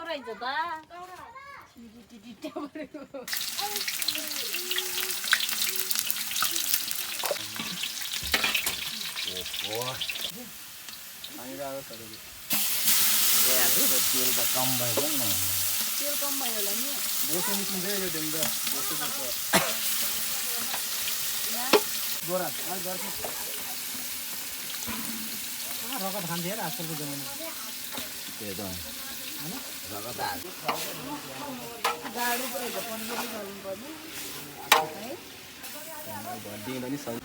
रहेछ त तेल त कम भयो नि तेल कम भयो होला नि बोसो निस्किन्छ यो ढुङ्गा बोसो गोरा गर्छ रगत खान्छ हेर आजकलको जमाना त्यही त हैन रगत हाल्छ गाडी परेछ पन्ध्र दिन गर्नुपर्ने है भर्दिँदा नि सही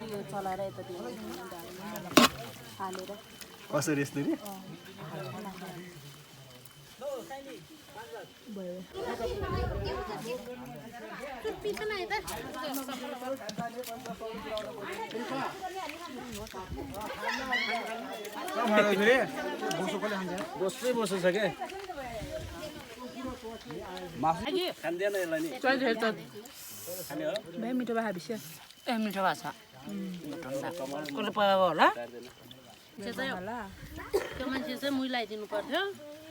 यो चलाएर यता हालेर कसरी यसरी बस्दै बस्छ छ के मासु खाँदैन यसलाई नि खाने हो भाइ मिठो भए बिस ए मिठो भएको छ कसले पकाएको होला त्यो चाहिँ त्यो मान्छे चाहिँ मुइ लगाइदिनु पर्थ्यो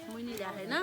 मुइ नि ल्याएन